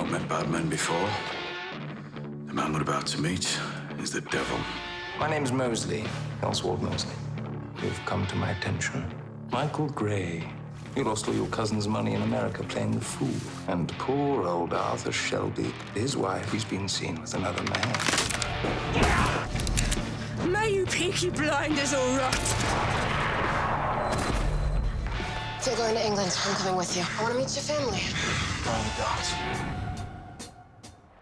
not met bad men before. The man we're about to meet is the devil. My name's Mosley, Oswald Mosley. You've come to my attention. Michael Gray. You lost all your cousin's money in America playing the fool. And poor old Arthur Shelby, his wife, he's been seen with another man. May you Peaky Blinders all rot! If you're going to England, I'm coming with you. I want to meet your family. Oh, God.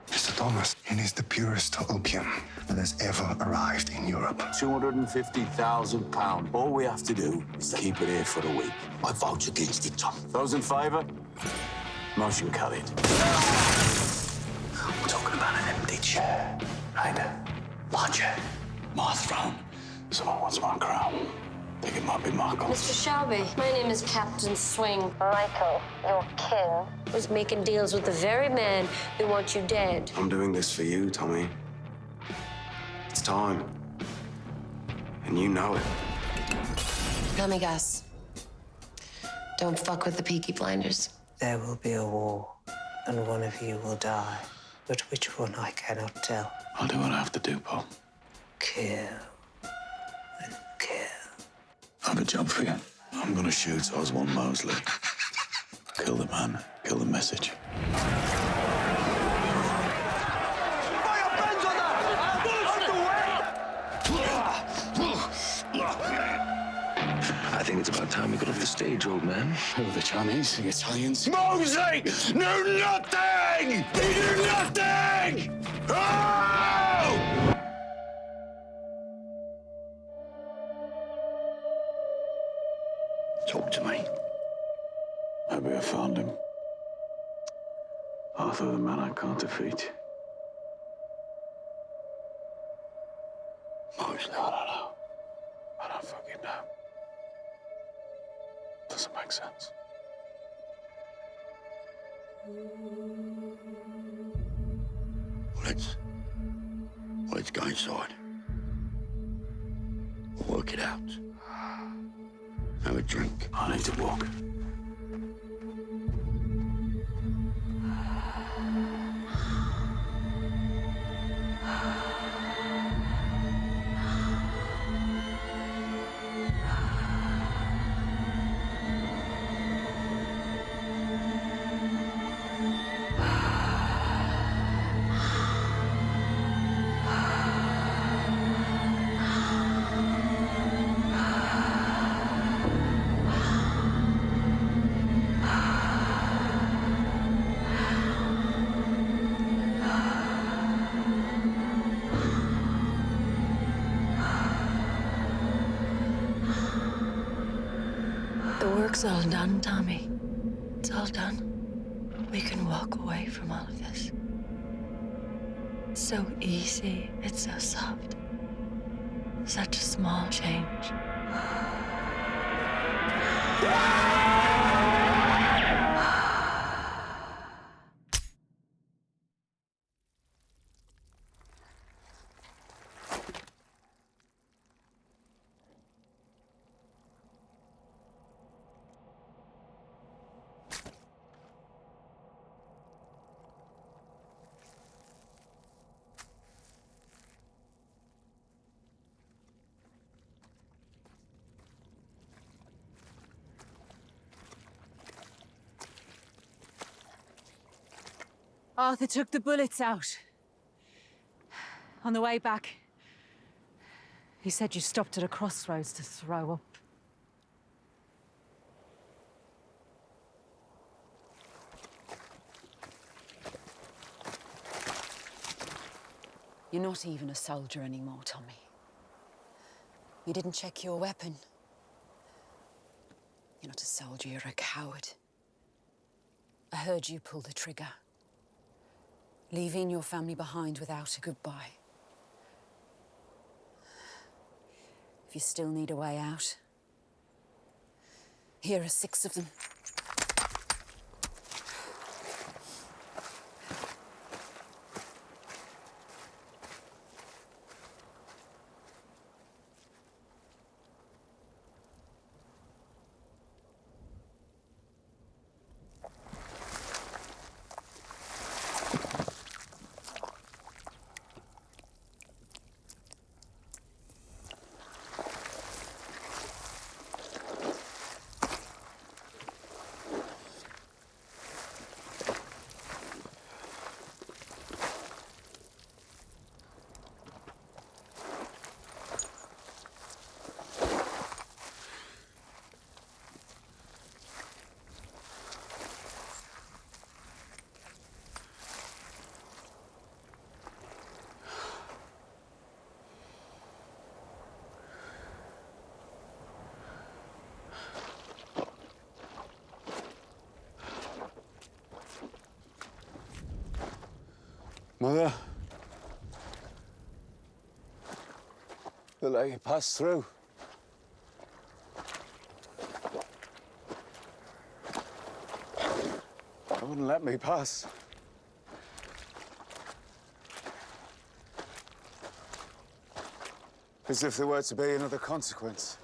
Mr. Thomas, it is the purest opium that has ever arrived in Europe. £250,000. All we have to do is to keep it here for a week. I vote against it, Tom. Those in favour? Motion carried. We're talking about an empty chair, right? My chair, my throne. Someone wants my crown. I think it might be Michael. Mr. Shelby, my name is Captain Swing. Michael, your kin, was making deals with the very man who wants you dead. I'm doing this for you, Tommy. It's time. And you know it. Let me guess. Don't fuck with the Peaky Blinders. There will be a war, and one of you will die. But which one I cannot tell. I'll do what I have to do, Paul. Kill and kill. I have a job for you. I'm gonna shoot Oswald Mosley. Kill the man, kill the message. I think it's about time we got off the stage, old man. Who are the Chinese, the Italians? Mosley! Do nothing! They do nothing! Oh! Talk to me. Maybe I found him. Arthur, the man I can't defeat. Mosley. I don't know. I don't fucking know. Doesn't make sense. Let's go inside. We'll work it out. Have a drink. I need to walk. The work's all done, Tommy. It's all done. We can walk away from all of this. It's so easy. It's so soft. Such a small change. Arthur took the bullets out. On the way back, he said you stopped at a crossroads to throw up. You're not even a soldier anymore, Tommy. You didn't check your weapon. You're not a soldier, you're a coward. I heard you pull the trigger, leaving your family behind without a goodbye. If you still need a way out, here are 6 of them. Mother, they'll let you pass through. They wouldn't let me pass. As if there were to be another consequence.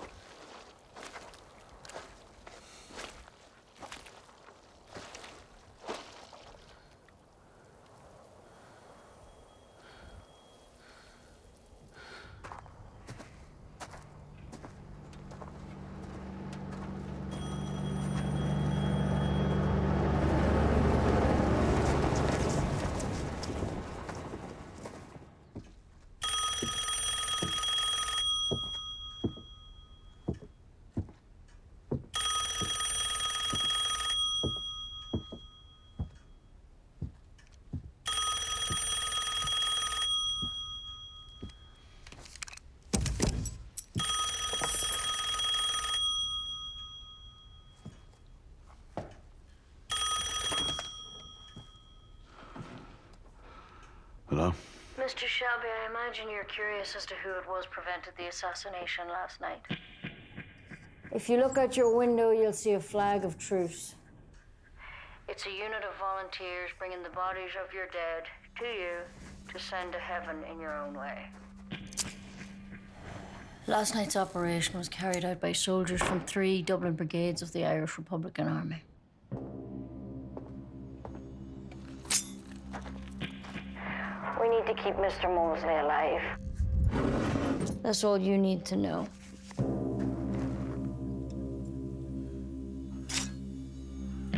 Hello? Mr. Shelby, I imagine you're curious as to who it was prevented the assassination last night. If you look out your window, you'll see a flag of truce. It's a unit of volunteers bringing the bodies of your dead to you to send to heaven in your own way. Last night's operation was carried out by soldiers from 3 Dublin brigades of the Irish Republican Army. We need to keep Mr. Mosley alive. That's all you need to know.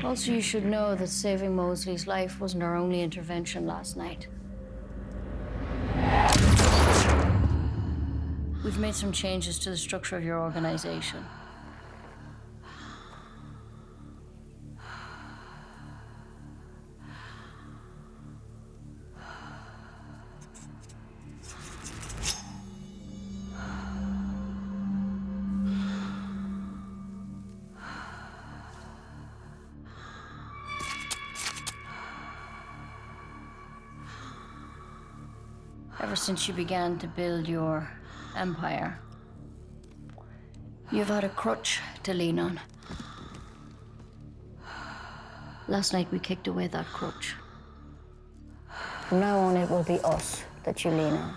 Also, you should know that saving Mosley's life wasn't our only intervention last night. We've made some changes to the structure of your organization. Ever since you began to build your empire, you've had a crutch to lean on. Last night we kicked away that crutch. From now on, it will be us that you lean on.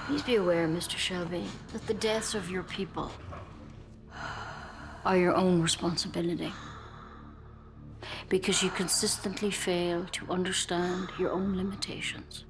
Please be aware, Mr. Shelby, that the deaths of your people are your own responsibility. Because you consistently fail to understand your own limitations.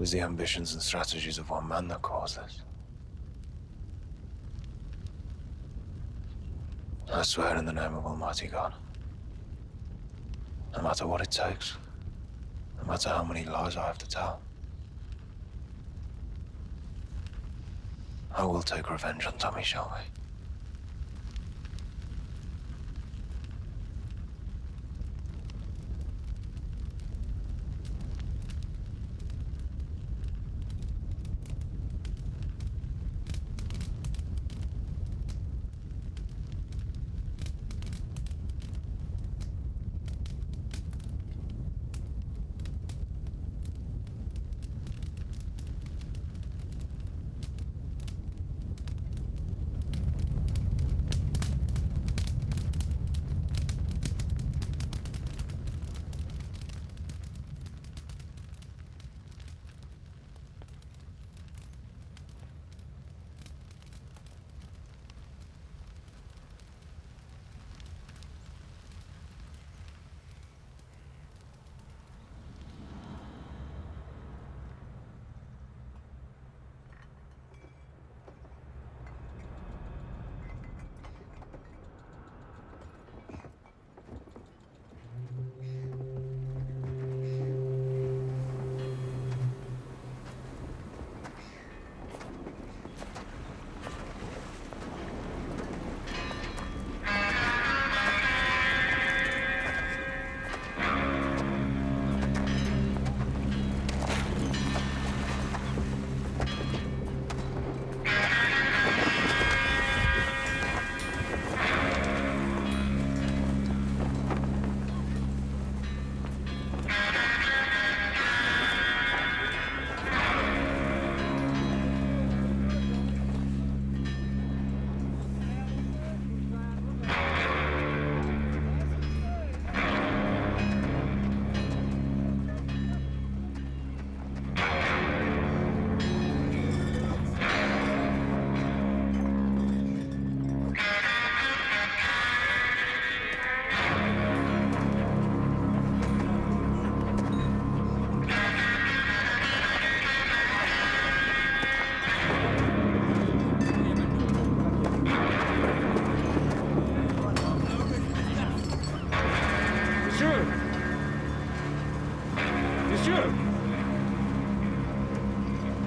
was the ambitions and strategies of one man that caused this. I swear in the name of Almighty God, no matter what it takes, no matter how many lies I have to tell, I will take revenge on Tommy Shelby.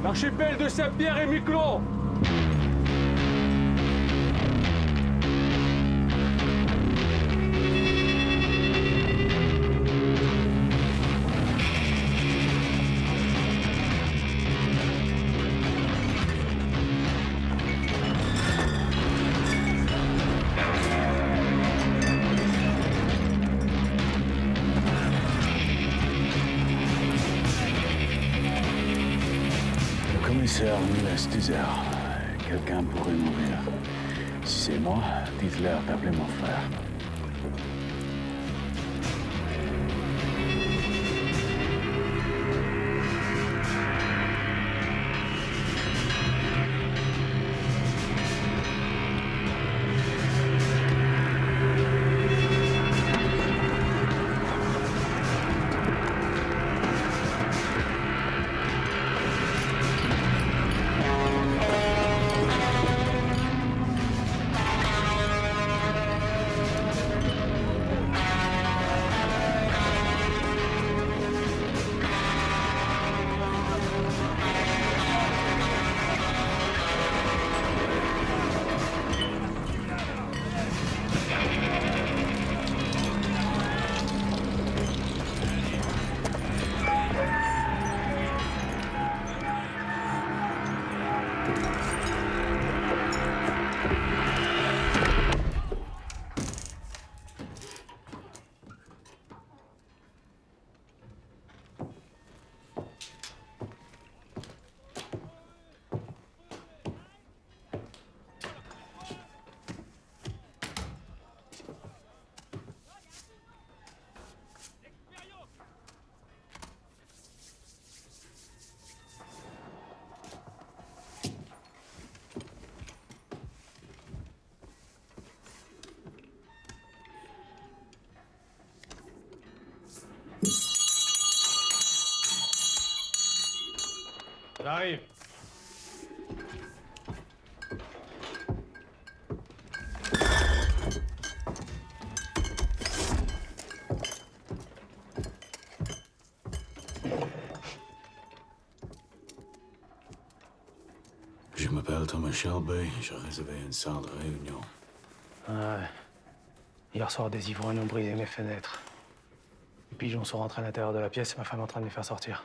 L'archipel de Saint-Pierre et Miquelon. Commissaire nous laisse désert. Quelqu'un pourrait mourir. Si c'est moi, dites-leur d'appeler mon frère. j'arrive. Je m'appelle Thomas Shelby, j'ai réservé une salle de réunion. Ouais. Hier soir, des ivrognes ont brisé mes fenêtres. Les pigeons sont rentrés à l'intérieur de la pièce et ma femme est en train de les faire sortir.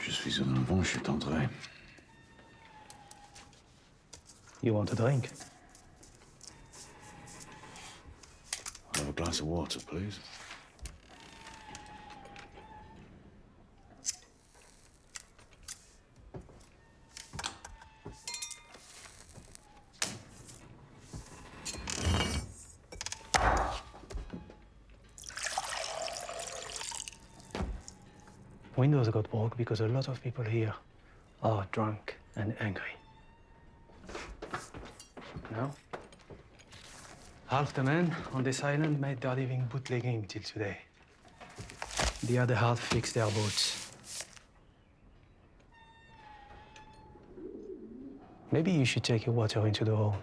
Je suis un enfant, je suis entré. You want a drink? I'll have a glass of water, please. Windows got broke because a lot of people here are drunk and angry. Now, half the men on this island made their living bootlegging till today. The other half fixed their boats. Maybe you should take your water into the hole.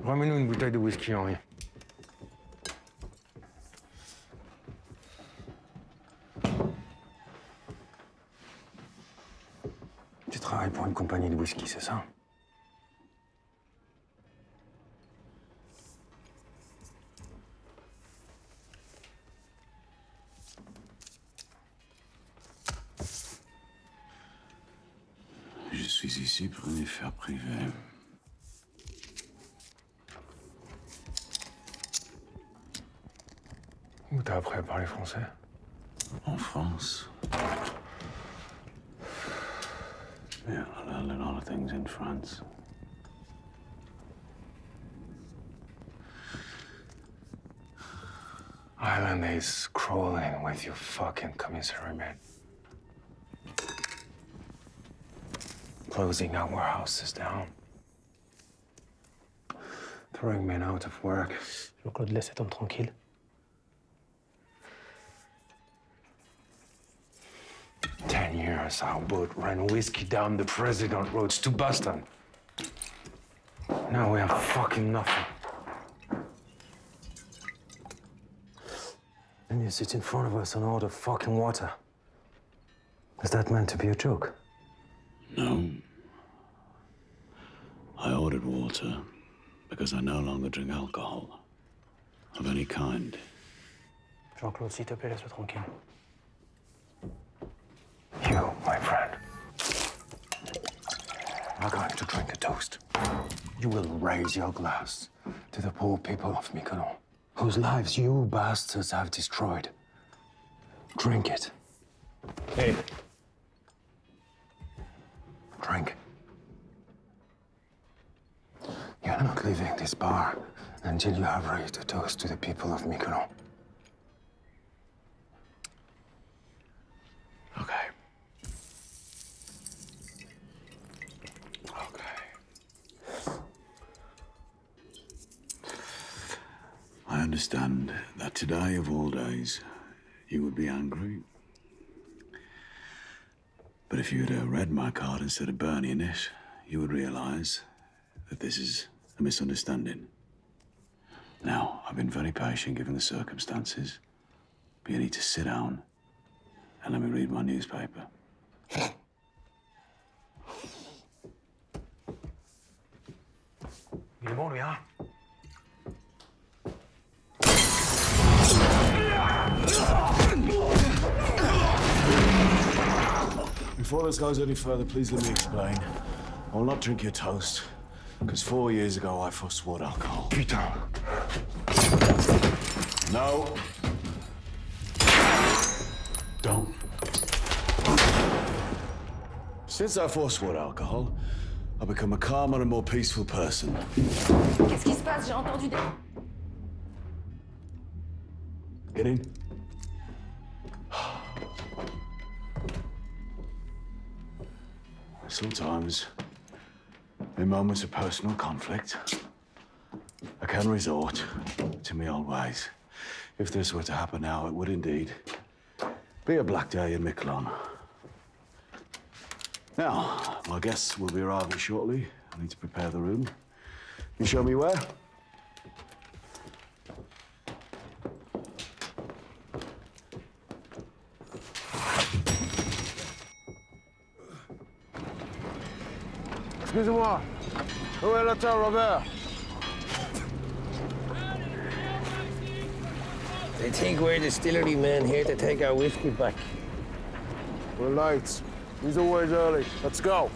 Ramène-nous une bouteille de whisky, Henri. Tu travailles pour une compagnie de whisky, c'est ça? Je suis ici pour une affaire privée. Où t'as appris à parler français? En France. Yeah, I learned a lot of things in France. Island is crawling with your fucking commissary, man. Closing our warehouses down. Throwing men out of work. Claude, laisse cet homme tranquille. Years, our boat ran whiskey down the President roads to Boston. Now we have fucking nothing. And you sit in front of us and order fucking water. Is that meant to be a joke? No. I ordered water because I no longer drink alcohol of any kind. Jean-Claude, s'il te plaît, laisse-le tranquille. You, my friend, are going to drink a toast. You will raise your glass to the poor people of Mykonos, whose lives you bastards have destroyed. Drink it. Hey. Drink. You're not leaving this bar until you have raised a toast to the people of Mykonos. Okay. I understand that today, of all days, you would be angry. But if you had read my card instead of burning it, you would realize that this is a misunderstanding. Now, I've been very patient given the circumstances, but you need to sit down and let me read my newspaper. Il est bon, lui, hein? Before this goes any further, please let me explain. I will not drink your toast, because 4 years ago I forswore alcohol. Putain. No. Don't. Since I forswore alcohol, I've become a calmer and more peaceful person. Qu'est-ce qui se passe? J'ai entendu des... Get in. Sometimes In moments of personal conflict, I can resort to my old ways. If this were to happen now, it would indeed be a black day in my clan. Now, my guests will be arriving shortly. I need to prepare the room. You show me where? Excusez-moi. Où est l'auteur, Robert? They think we're distillery men here to take our whiskey back. We're late. He's always early. Let's go.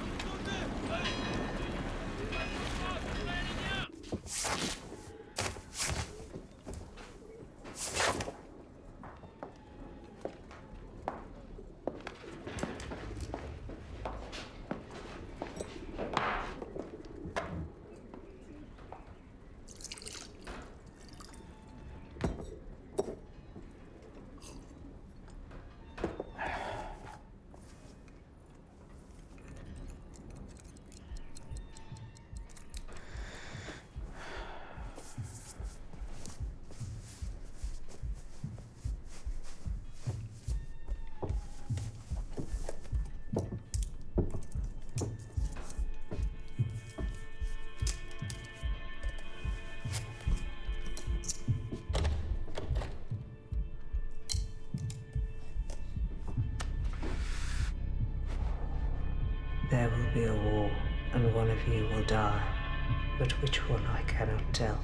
There will be a war, and one of you will die. But which one I cannot tell.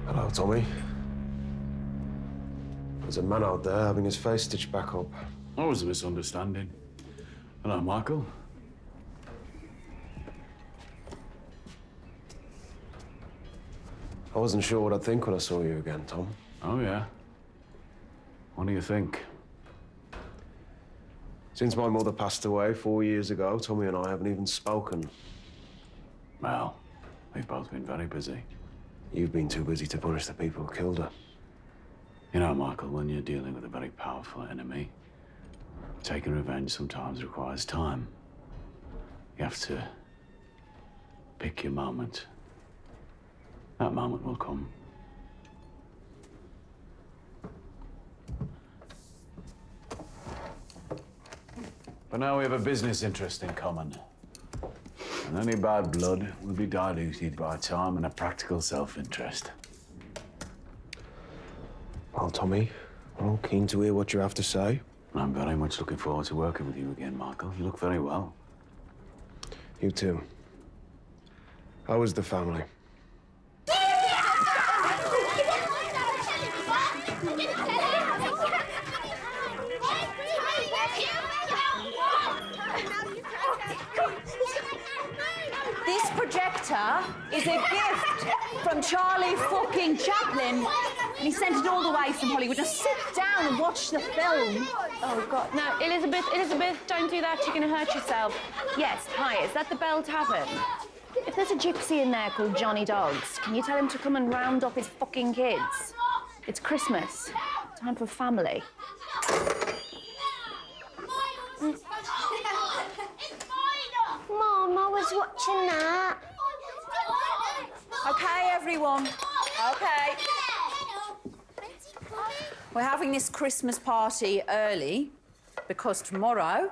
Hello, Tommy. There's a man out there having his face stitched back up. That was a misunderstanding. Hello, Michael. I wasn't sure what I'd think when I saw you again, Tom. Oh, yeah? What do you think? Since my mother passed away 4 years ago, Tommy and I haven't even spoken. Well, we've both been very busy. You've been too busy to punish the people who killed her. You know, Michael, when you're dealing with a very powerful enemy, taking revenge sometimes requires time. You have to pick your moment. That moment will come. But now we have a business interest in common. And any bad blood will be diluted by time and a practical self-interest. Well, Tommy, I'm keen to hear what you have to say. I'm very much looking forward to working with you again, Michael. You look very well. You too. How was the family? This projector is a gift from Charlie fucking Chaplin. And he sent it all the way from Hollywood. Now sit down and watch the film. Oh, God. No, Elizabeth, don't do that. You're going to hurt yourself. Yes, hi, is that the Bell Tavern? If there's a gypsy in there called Johnny Dogs, can you tell him to come and round up his fucking kids? It's Christmas. Time for family. Mom, I was watching that. Okay, everyone. Okay. We're having this Christmas party early because tomorrow,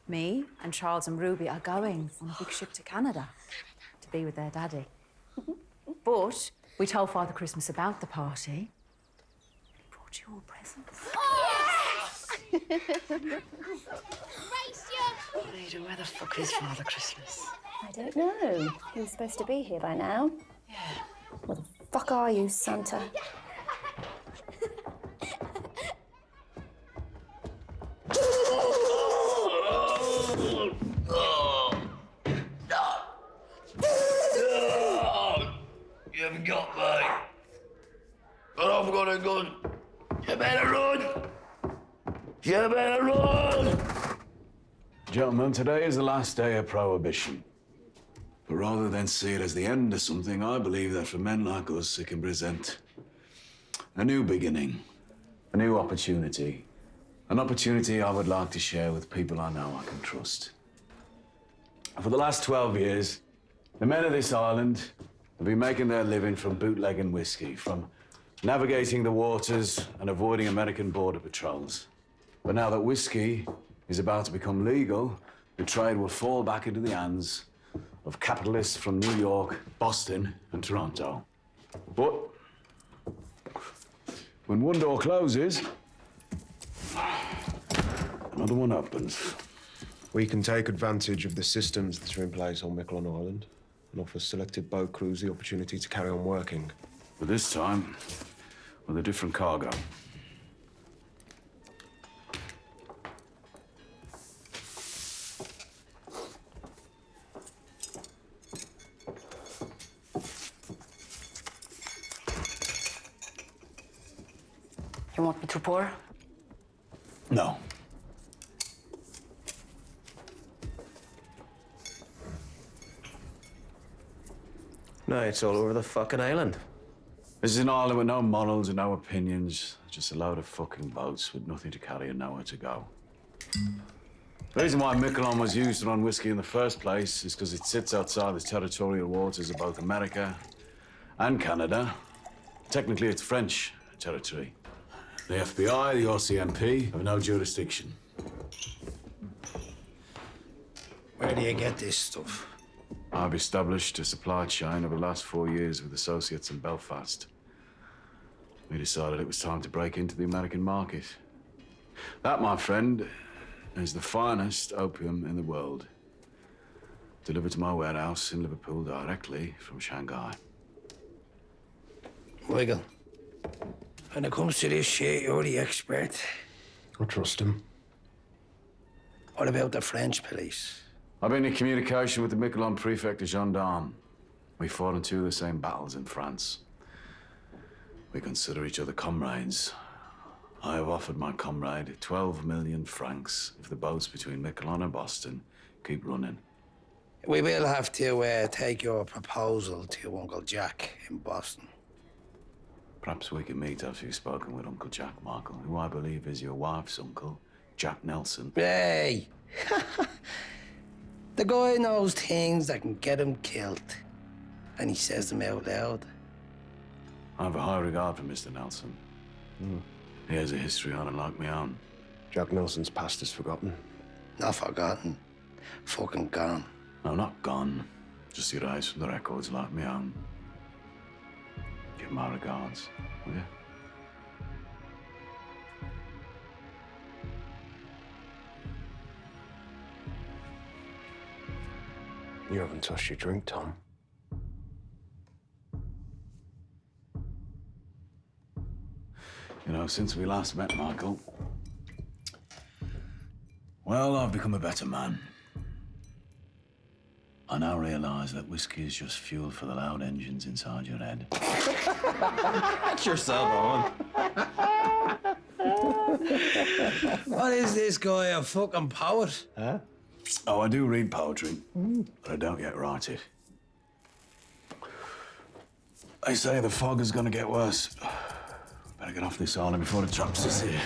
me and Charles and Ruby are going on a big ship to Canada to be with their daddy. But we told Father Christmas about the party. He brought you all presents. Rita, where the fuck is Father Christmas? I don't know. He was supposed to be here by now. Yeah. Where the fuck are you, Santa? You haven't got me. But I've got a gun. You better run. You better run. Gentlemen, today is the last day of Prohibition. But rather than see it as the end of something, I believe that for men like us, it can present a new beginning, a new opportunity. An opportunity I would like to share with people I know I can trust. For the last 12 years, the men of this island have been making their living from bootlegging whiskey, from navigating the waters and avoiding American border patrols. But now that whiskey is about to become legal, the trade will fall back into the hands of capitalists from New York, Boston, and Toronto. But when one door closes, another one opens. We can take advantage of the systems that are in place on Miquelon Island and offer selected boat crews the opportunity to carry on working. But this time, with a different cargo. You want me to pour? No. No, it's all over the fucking island. This is an island with no morals and no opinions. Just a load of fucking boats with nothing to carry and nowhere to go. The reason why Miquelon was used to run whiskey in the first place is because it sits outside the territorial waters of both America and Canada. Technically, it's French territory. The FBI, the RCMP have no jurisdiction. Where do you get this stuff? I've established a supply chain over the last 4 years with associates in Belfast. We decided it was time to break into the American market. That, my friend, is the finest opium in the world. Delivered to my warehouse in Liverpool directly from Shanghai. Michael, when it comes to this shit, you're the expert. I trust him. What about the French police? I've been in communication with the Miquelon prefect of gendarmes. We fought in 2 of the same battles in France. We consider each other comrades. I have offered my comrade 12 million francs if the boats between Miquelon and Boston keep running. We will have to take your proposal to your Uncle Jack in Boston. Perhaps we can meet after you've spoken with Uncle Jack, Michael, who I believe is your wife's uncle, Jack Nelson. Hey! The guy knows things that can get him killed, and he says them out loud. I have a high regard for Mr. Nelson. He has a history on it like my own. Jack Nelson's past is forgotten. Not forgotten. Fucking gone. No, not gone. Just erased from the records like my own. Give my regards, will you? You haven't touched your drink, Tom. You know, since we last met, Michael, well, I've become a better man. I now realize that whiskey is just fuel for the loud engines inside your head. Get yourself on. What is this guy, a fucking poet? Huh? Oh, I do read poetry, but I don't yet write it. They say the fog is gonna get worse. Better get off this island before the traps us here.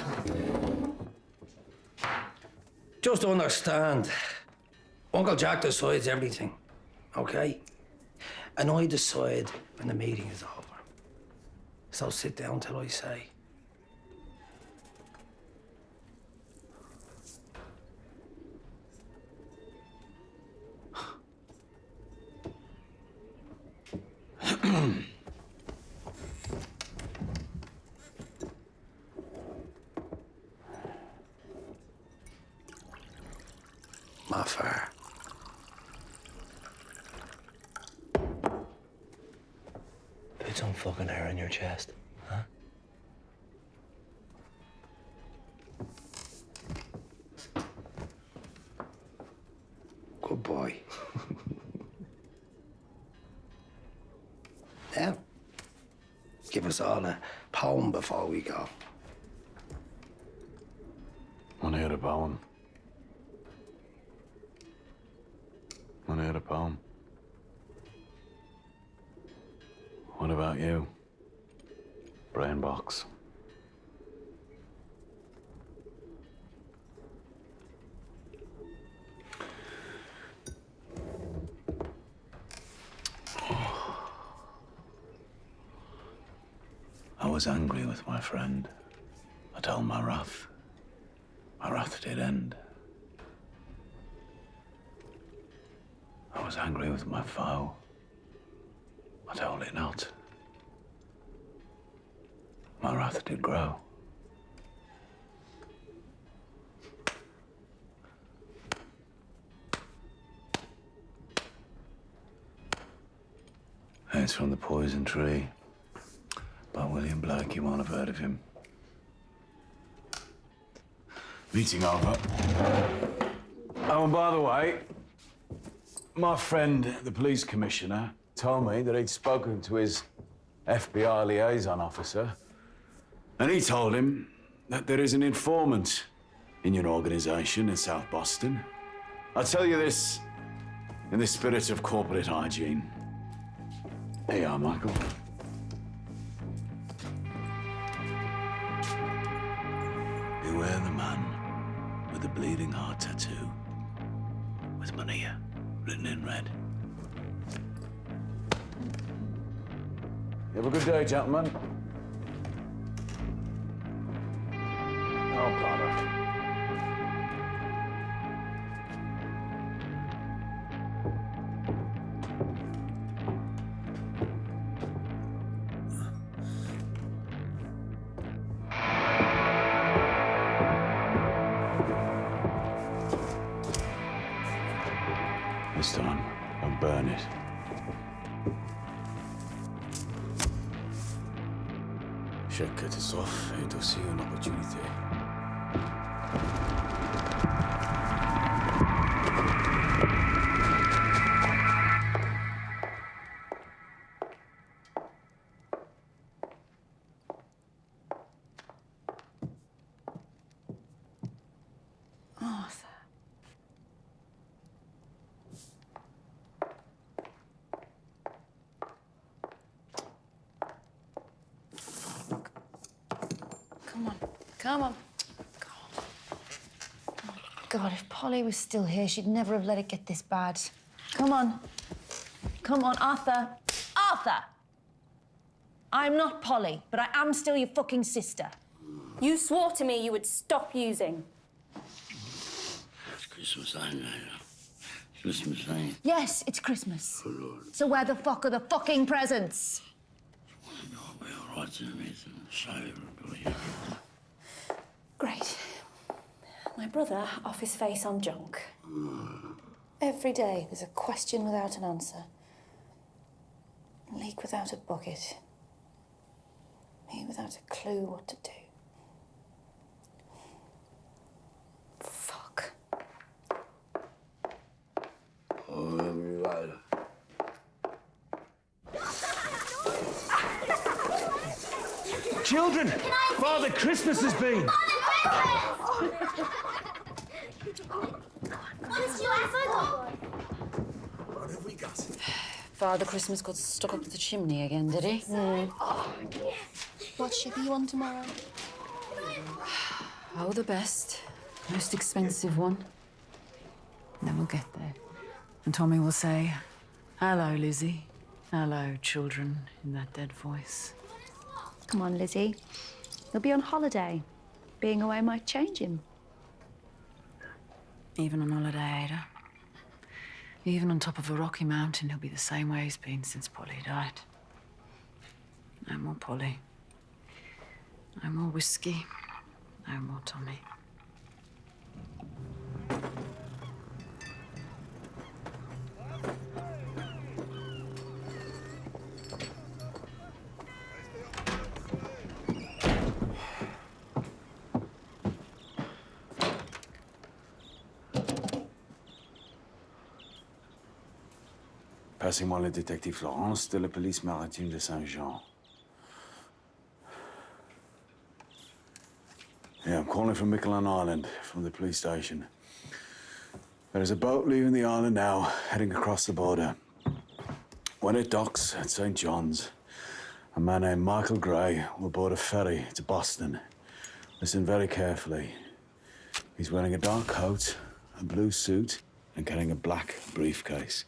Just understand, Uncle Jack decides everything, okay? And I decide when the meeting is over. So sit down till I say. My fire. Put some fucking hair in your chest, huh? Good boy. Now, give us all a poem before we go. I want to hear a poem. when I heard a poem. What about you? Brain box. I was angry with my friend. I told my wrath. My wrath did end. I was angry with my foe. I told it not. My wrath did grow. It's from The Poison Tree by William Blake. You won't have heard of him. Meeting over. Oh, and by the way, my friend, the police commissioner, told me that he'd spoken to his FBI liaison officer, and he told him that there is an informant in your organization in South Boston. I tell you this in the spirit of corporate hygiene. Here you are, Michael. Beware the man with the bleeding heart tattoo, with Mania written in red. You have a good day, gentlemen. Oh, bother. This time, I'll burn it. Chaque catastrophe est aussi une opportunité. Arthur. Come on. Come on. God, if Polly was still here, she'd never have let it get this bad. Come on. Come on, Arthur. Arthur! I'm not Polly, but I am still your fucking sister. You swore to me you would stop using. It's Christmas, I know. Christmas, eh? Yes, it's Christmas. Oh, Lord. So where the fuck are the fucking presents? I'll be all right in a minute. Sorry, Great. My brother off his face on junk. Every day there's a question without an answer. A leak without a bucket. Me without a clue what to do. Fuck. Oh, everybody. Children, Father Christmas has been. What have we got? Father Christmas got stuck up the chimney again, did he? What ship are you on tomorrow? Oh, the best. Most expensive one. And then we'll get there. And Tommy will say, "Hello, Lizzie. Hello, children," in that dead voice. Come on, Lizzie. He'll be on holiday. Being away might change him. Even on holiday, Ada. Even on top of a rocky mountain, he'll be the same way he's been since Polly died. No more Polly. No more whiskey. No more Tommy. Passez-moi le détective Florence de la police maritime de Saint-Jean. Yeah, I'm calling from Miquelon Island, from the police station. There is a boat leaving the island now, heading across the border. When it docks at St. John's, a man named Michael Gray will board a ferry to Boston. Listen very carefully. He's wearing a dark coat, a blue suit, and carrying a black briefcase.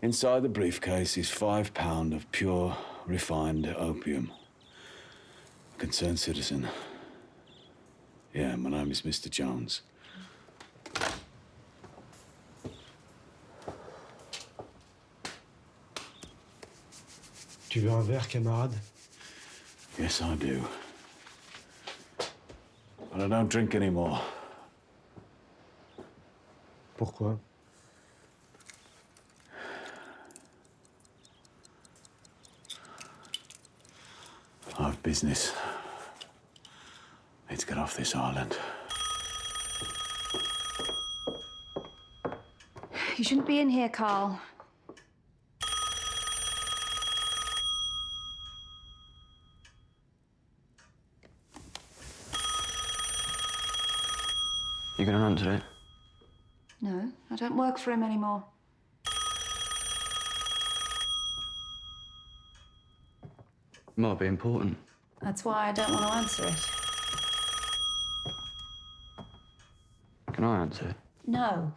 Inside the briefcase is £5 of pure, refined opium. Concerned citizen. Yeah, my name is Mr. Jones. Tu veux un verre, camarade? Yes, I do. But I don't drink anymore. Pourquoi? I have business. Need to get off this island. You shouldn't be in here, Carl. You gonna answer it? No, I don't work for him anymore. Might be important. That's why I don't want to answer it. Can I answer it? No.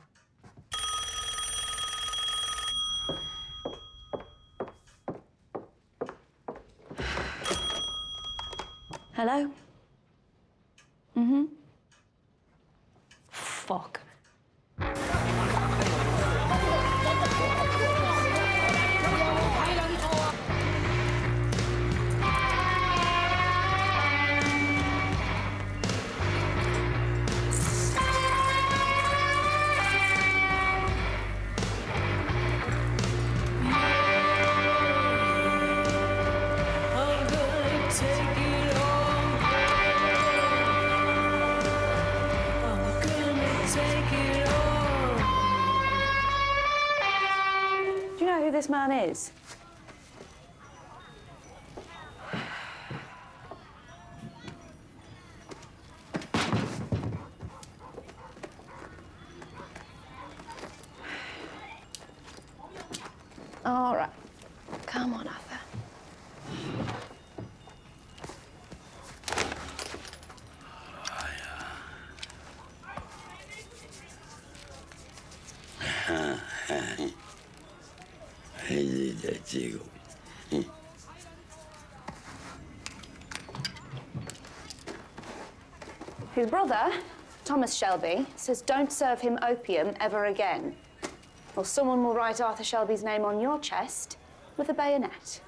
Hello? Mm-hmm. Fuck. This man is. All right. Come on, Arthur. His brother, Thomas Shelby, says don't serve him opium ever again, or someone will write Arthur Shelby's name on your chest with a bayonet.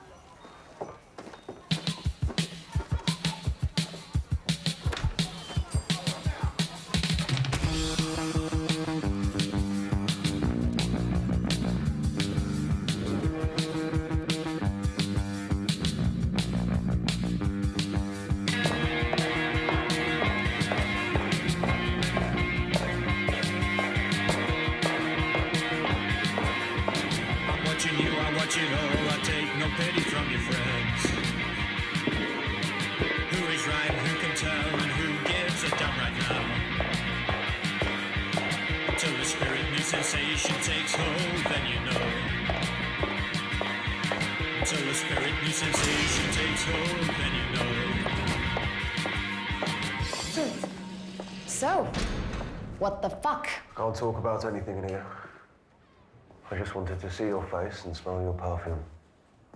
So, what the fuck? Can't talk about anything in here. I just wanted to see your face and smell your perfume.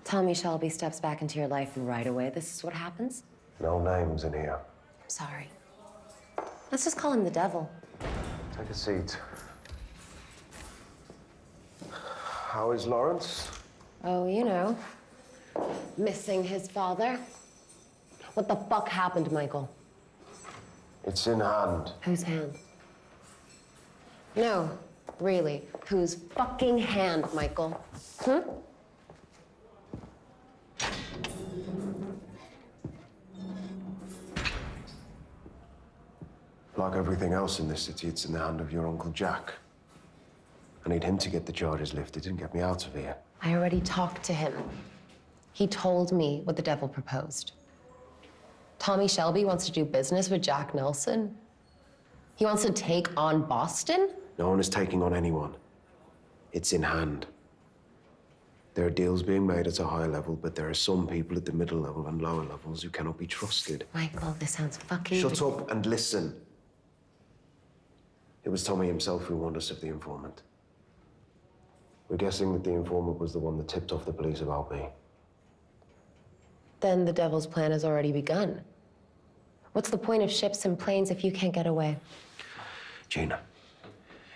Tommy Shelby steps back into your life and right away this is what happens? No names in here. I'm sorry. Let's just call him the devil. Take a seat. How is Lawrence? Oh, you know, missing his father. What the fuck happened, Michael? It's in hand. Whose hand? No, really, whose fucking hand, Michael? Like everything else in this city, it's in the hand of your Uncle Jack. I need him to get the charges lifted and get me out of here. I already talked to him. He told me what the devil proposed. Tommy Shelby wants to do business with Jack Nelson. He wants to take on Boston? No one is taking on anyone. It's in hand. There are deals being made at a high level, but there are some people at the middle level and lower levels who cannot be trusted. Michael, this sounds fucking... Shut up and listen. It was Tommy himself who warned us of the informant. We're guessing that the informant was the one that tipped off the police about me. Then the devil's plan has already begun. What's the point of ships and planes if you can't get away? Gina,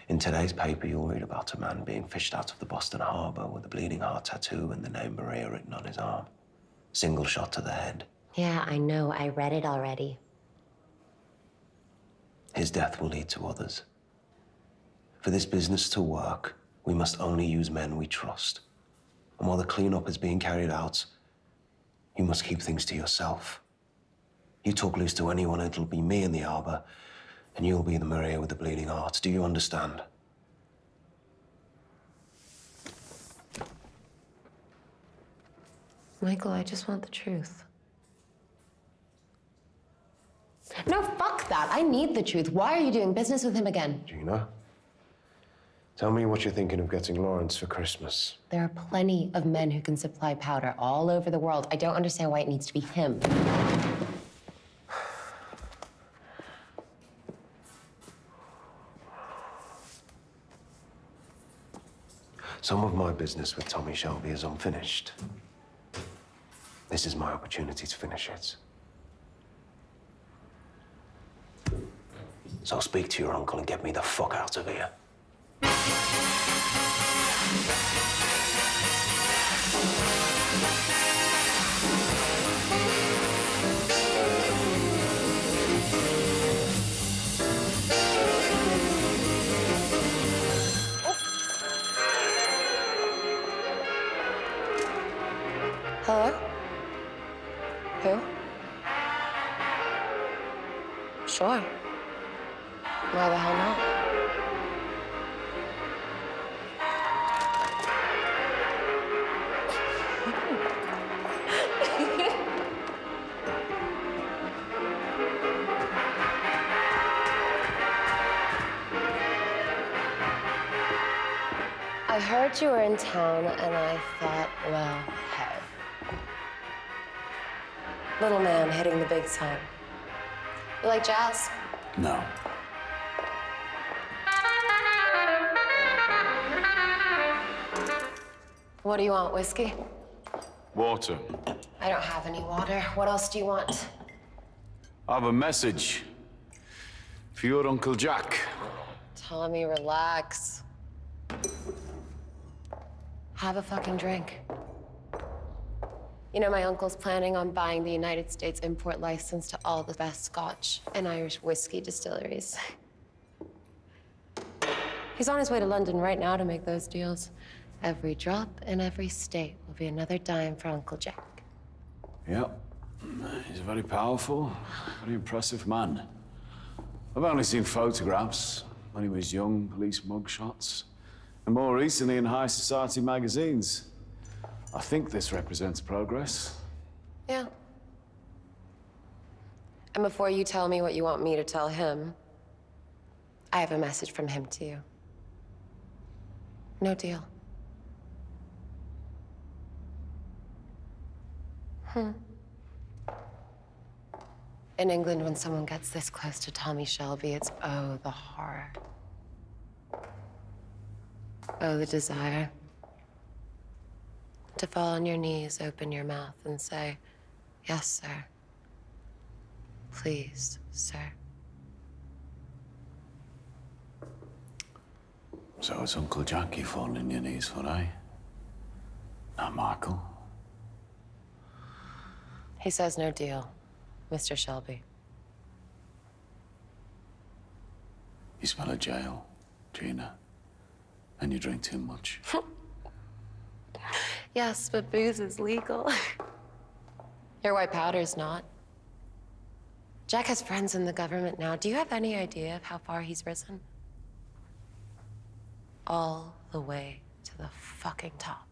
in today's paper, you'll read about a man being fished out of the Boston Harbor with a bleeding heart tattoo and the name Maria written on his arm. Single shot to the head. Yeah, I know. I read it already. His death will lead to others. For this business to work, we must only use men we trust. And while the cleanup is being carried out, you must keep things to yourself. You talk loose to anyone, it'll be me in the harbor, and you'll be the Maria with the bleeding heart. Do you understand? Michael, I just want the truth. No, fuck that. I need the truth. Why are you doing business with him again? Gina, tell me what you're thinking of getting Lawrence for Christmas. There are plenty of men who can supply powder all over the world. I don't understand why it needs to be him. Some of my business with Tommy Shelby is unfinished. This is my opportunity to finish it. So speak to your uncle and get me the fuck out of here. Hello? Who? Sure. Why the hell not? I heard you were in town, and I thought, well, hey. Little man hitting the big time. You like jazz? No. What do you want, whiskey? Water. I don't have any water. What else do you want? I have a message for your Uncle Jack. Tommy, relax. Have a fucking drink. You know, my uncle's planning on buying the United States import license to all the best Scotch and Irish whiskey distilleries. He's on his way to London right now to make those deals. Every drop in every state will be another dime for Uncle Jack. Yep. He's a very powerful, very impressive man. I've only seen photographs when he was young, police mugshots, and more recently in high society magazines. I think this represents progress. Yeah. And before you tell me what you want me to tell him, I have a message from him to you. No deal. In England, when someone gets this close to Tommy Shelby, it's, oh, the horror. Oh, the desire. To fall on your knees, open your mouth, and say, yes, sir. Please, sir. So it's Uncle Jack you fall on your knees for, eh? Not Michael. He says no deal, Mr. Shelby. You smell of jail, Gina. And you drink too much. Yes, but booze is legal. Your white powder's not. Jack has friends in the government now. Do you have any idea of how far he's risen? All the way to the fucking top.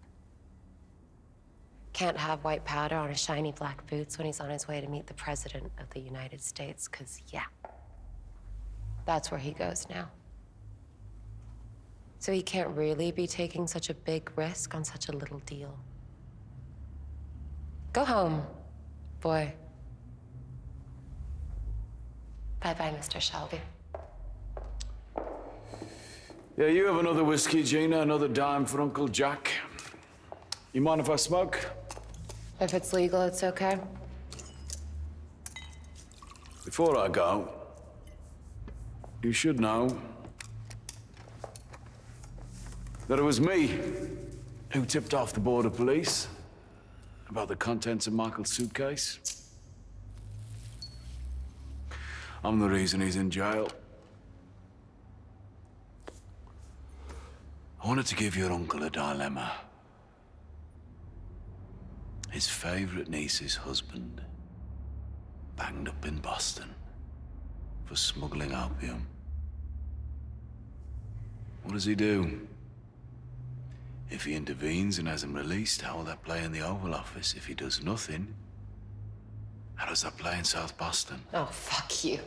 Can't have white powder on his shiny black boots when he's on his way to meet the President of the United States, 'cause yeah, that's where he goes now. So he can't really be taking such a big risk on such a little deal. Go home, boy. Bye-bye, Mr. Shelby. Yeah, you have another whiskey, Gina, another dime for Uncle Jack. You mind if I smoke? If it's legal, it's okay. Before I go, you should know that it was me who tipped off the border police about the contents of Michael's suitcase. I'm the reason he's in jail. I wanted to give your uncle a dilemma. His favorite niece's husband banged up in Boston for smuggling opium. What does he do? If he intervenes and has him released, how will that play in the Oval Office? If he does nothing, how does that play in South Boston? Oh, fuck you.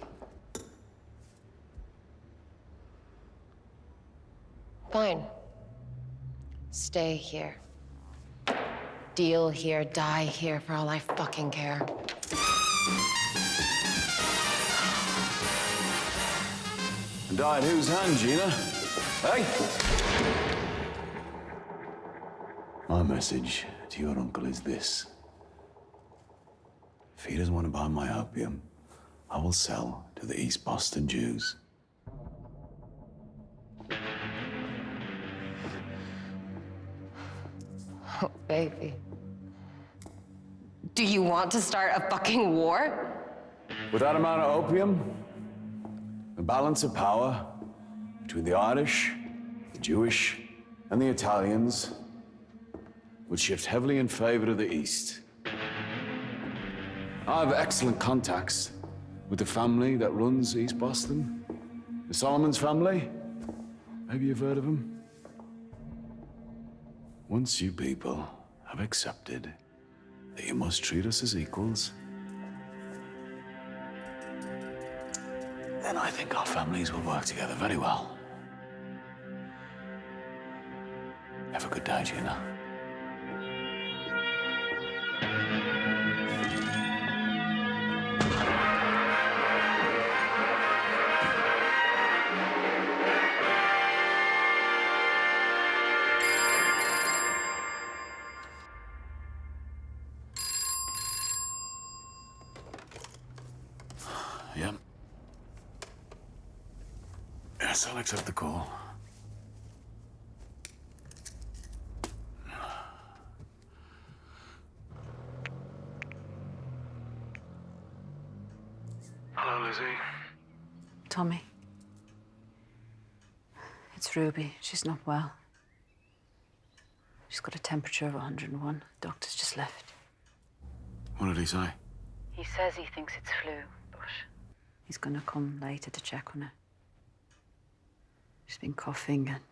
Fine. Stay here. Deal here, die here, for all I fucking care. And die at whose hand, Gina? Hey? My message to your uncle is this. If he doesn't want to buy my opium, I will sell to the East Boston Jews. Oh, baby. Do you want to start a fucking war? With that amount of opium, the balance of power between the Irish, the Jewish, and the Italians would shift heavily in favor of the East. I have excellent contacts with the family that runs East Boston. The Solomon's family. Maybe you've heard of them. Once you people have accepted that you must treat us as equals, then I think our families will work together very well. Have a good day, Gina. Yeah. Yes, I'll accept the call. Hello, Lizzie. Tommy. It's Ruby. She's not well. She's got a temperature of 101. Doctor's just left. What did he say? He says he thinks it's flu, but he's gonna come later to check on her. She's been coughing and...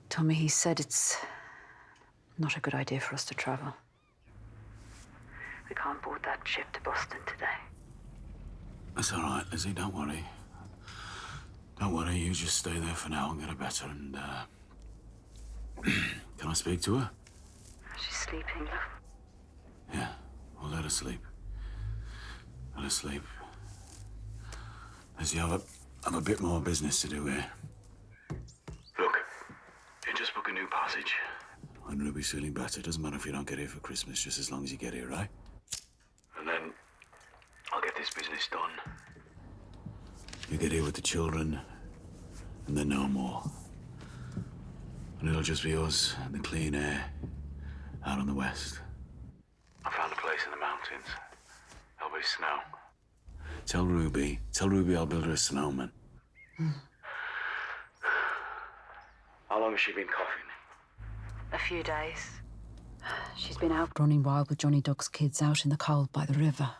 Tommy, he said it's not a good idea for us to travel. We can't board that ship to Boston today. That's all right, Lizzie, don't worry. Don't worry, you just stay there for now and get her better and, can I speak to her? She's sleeping, love. Yeah, well, let her sleep. Let her sleep. Lizzie, I've a bit more business to do here. Look, you just book a new passage. When Ruby's feeling better, doesn't matter if you don't get here for Christmas, just as long as you get here, right? And then I'll get this business done. You get here with the children, and then no more. And it'll just be us and the clean air out on the west. I found a place in the mountains. There'll be snow. Tell Ruby I'll build her a snowman. How long has she been coughing? A few days. She's been out running wild with Johnny Duck's kids out in the cold by the river.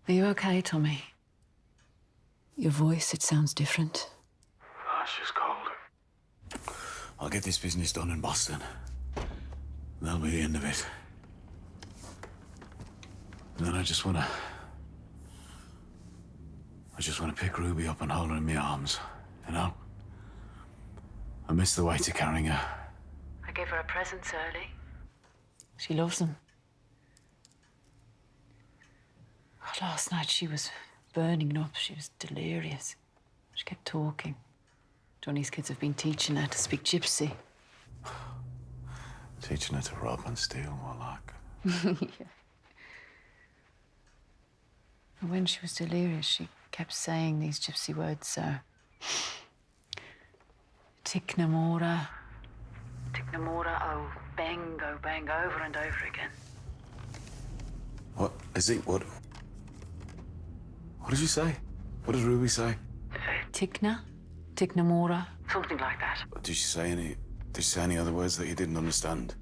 Are you okay, Tommy? Your voice, it sounds different. Oh, it's just cold. I'll get this business done in Boston. That'll be the end of it. And then I just wanna pick Ruby up and hold her in my arms, you know? I miss the weight of carrying her. I gave her a presents early. She loves them. Last night she was burning up. She was delirious. She kept talking. Johnny's kids have been teaching her to speak gypsy. Teaching her to rob and steal, more like. Yeah. And when she was delirious, she kept saying these gypsy words, Tiknamora, oh bang, over and over again. What is it? What did you say? What did Ruby say? Tiknamora. Something like that. Did she say any other words that you didn't understand?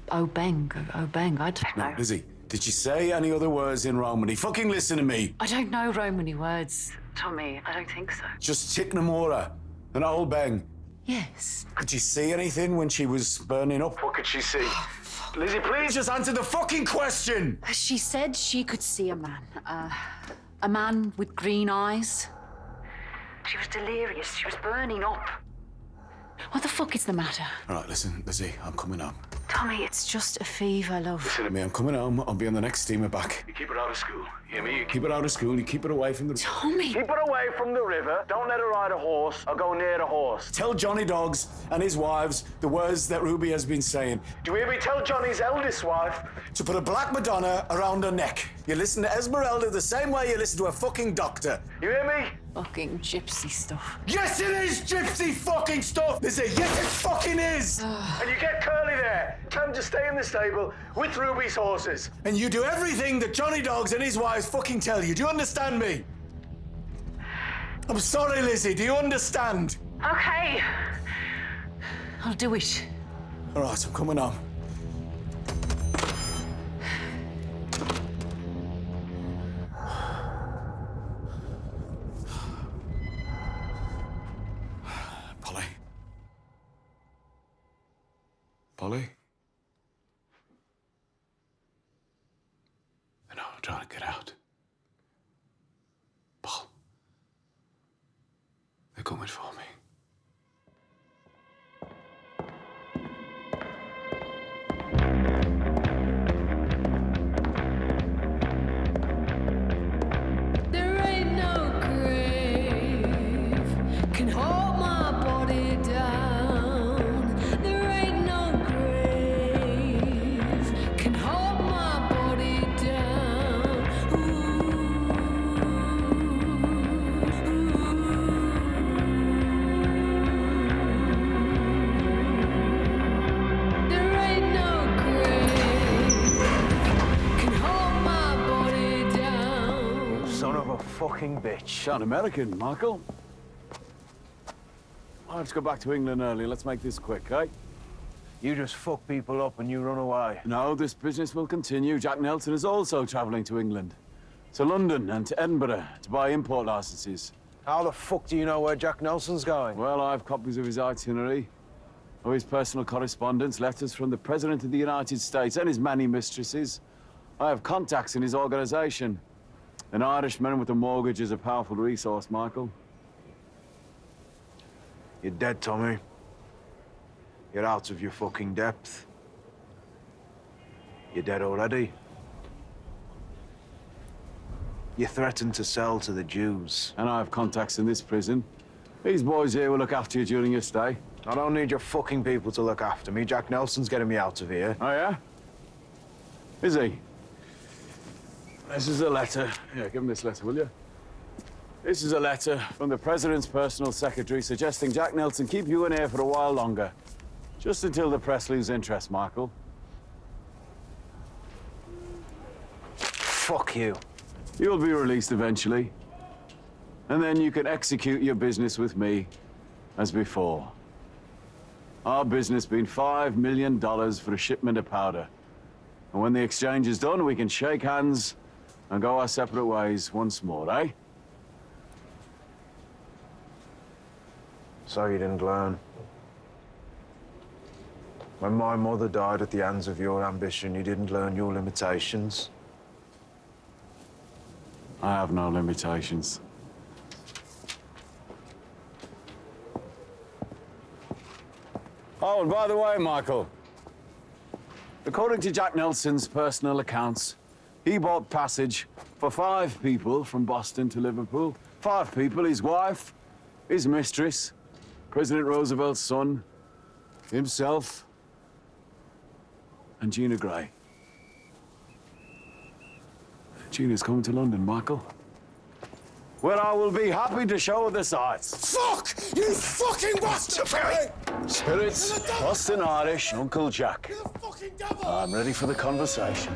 Oh bang, I don't know. No, Lizzie, did she say any other words in Romany? Fucking listen to me. I don't know Romany words, Tommy. I don't think so. Just Tiknamora and old bang. Yes. Could she see anything when she was burning up? What could she see? Lizzie, please just answer the fucking question! She said she could see a man with green eyes. She was delirious. She was burning up. What the fuck is the matter? All right, listen, Lizzie, I'm coming home. Tommy, it's just a fever, love. Listen to me, I'm coming home. I'll be on the next steamer back. You keep her out of school. You hear me? You keep her out of school. You keep her away from the... Tommy! Keep her away from the river. Don't let her ride a horse or go near the horse. Tell Johnny Dogs and his wives the words that Ruby has been saying. Do you hear me? Tell Johnny's eldest wife to put a black Madonna around her neck. You listen to Esmeralda the same way you listen to a fucking doctor. You hear me? Fucking gypsy stuff. Yes, it is gypsy fucking stuff! Is it? Yes, it fucking is! And you get Curly there. Tell him to stay in the stable with Ruby's horses. And you do everything that Johnny Dogs and his wives fucking tell you. Do you understand me? I'm sorry, Lizzie. Do you understand? Okay. I'll do it. All right, I'm coming home. Polly? I know, I'm trying to get out. Paul. They're coming for me. There ain't no grave can hold my body down. There ain't no can hold my body down. There ain't no grave can hold my body down. Son of a fucking bitch. Sound American, Michael. I have to go back to England early. Let's make this quick, eh? You just fuck people up and you run away. No, this business will continue. Jack Nelson is also travelling to England. To London and to Edinburgh to buy import licenses. How the fuck do you know where Jack Nelson's going? Well, I have copies of his itinerary, of his personal correspondence, letters from the President of the United States and his many mistresses. I have contacts in his organisation. An Irishman with a mortgage is a powerful resource, Michael. You're dead, Tommy. You're out of your fucking depth. You're dead already. You threatened to sell to the Jews. And I have contacts in this prison. These boys here will look after you during your stay. I don't need your fucking people to look after me. Jack Nelson's getting me out of here. Oh, yeah? Is he? This is a letter. Yeah, give him this letter, will you? This is a letter from the President's personal secretary suggesting Jack Nelson keep you in here for a while longer. Just until the press lose interest, Michael. Fuck you. You'll be released eventually. And then you can execute your business with me as before. Our business being $5 million for a shipment of powder. And when the exchange is done, we can shake hands and go our separate ways once more, eh? So you didn't learn. When my mother died at the hands of your ambition, you didn't learn your limitations. I have no limitations. Oh, and by the way, Michael, according to Jack Nelson's personal accounts, he bought passage for 5 people from Boston to Liverpool. 5 people, his wife, his mistress, President Roosevelt's son, himself, and Gina Gray. Gina's coming to London, Michael, where I will be happy to show her the sights. Fuck! You fucking bastard! Spirits, Boston Irish, Uncle Jack. I'm ready for the conversation.